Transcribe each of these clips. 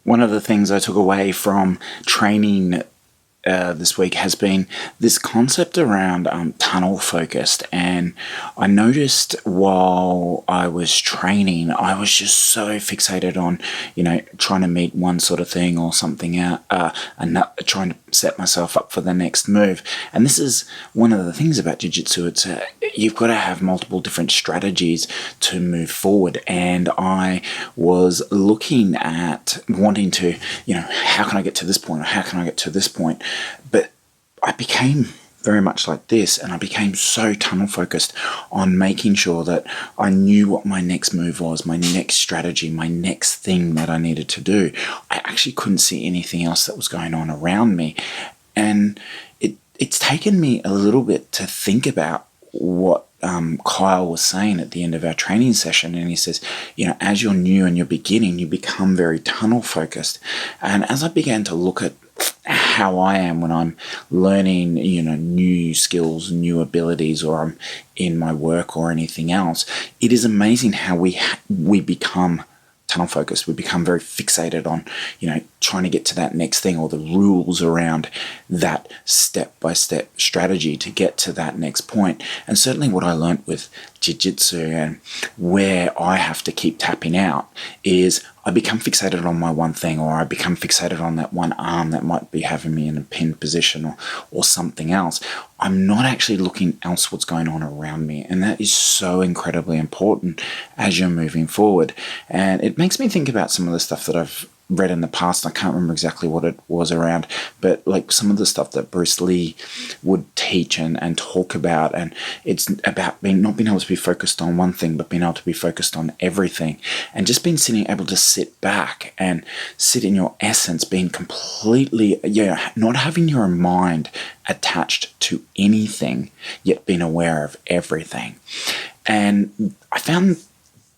One of the things I took away from training this week has been this concept around tunnel focused. And I noticed while I was training, I was just so fixated on, trying to meet one sort of thing or something out, and trying to set myself up for the next move. And this is one of the things about jiu-jitsu. It's you've got to have multiple different strategies to move forward. And I was looking at wanting to, how can I get to this point, or how can I get to this point? But I became very much like this, and I became so tunnel focused on making sure that I knew what my next move was, my next strategy, my next thing that I needed to do. I actually couldn't see anything else that was going on around me. And it's taken me a little bit to think about what Kyle was saying at the end of our training session. And he says, as you're new and you're beginning, you become very tunnel focused. And as I began to look at how I am when I'm learning, new skills, new abilities, or I'm in my work or anything else, it is amazing how we become tunnel focused. We become very fixated on, trying to get to that next thing, or the rules around that step-by-step strategy to get to that next point. And certainly what I learned with jiu-jitsu, and where I have to keep tapping out, is I become fixated on my one thing, or I become fixated on that one arm that might be having me in a pinned position, or something else. I'm not actually looking else what's going on around me. And that is so incredibly important as you're moving forward. And it makes me think about some of the stuff that I've read in the past. I can't remember exactly what it was around, but like some of the stuff that Bruce Lee would teach and talk about. And it's about not being able to be focused on one thing, but being able to be focused on everything, and just being able to sit back and sit in your essence, being completely, not having your mind attached to anything, yet being aware of everything. And I found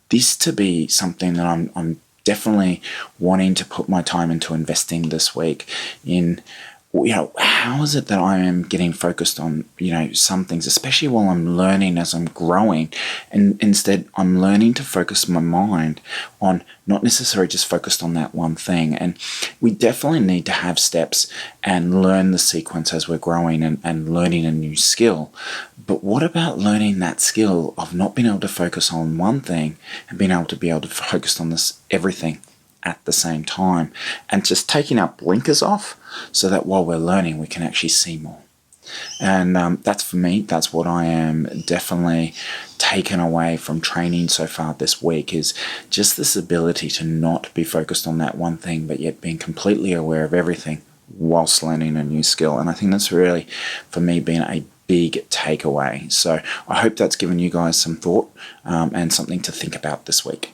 this to be something that I'm definitely wanting to put my time into investing this week in. How is it that I am getting focused on, some things, especially while I'm learning as I'm growing, and instead I'm learning to focus my mind on not necessarily just focused on that one thing. And we definitely need to have steps and learn the sequence as we're growing and learning a new skill. But what about learning that skill of not being able to focus on one thing and being able to focus on everything at the same time, and just taking our blinkers off so that while we're learning, we can actually see more. And that's, for me, that's what I am definitely taken away from training so far this week, is just this ability to not be focused on that one thing, but yet being completely aware of everything whilst learning a new skill. And I think that's really, for me, been a big takeaway. So I hope that's given you guys some thought and something to think about this week.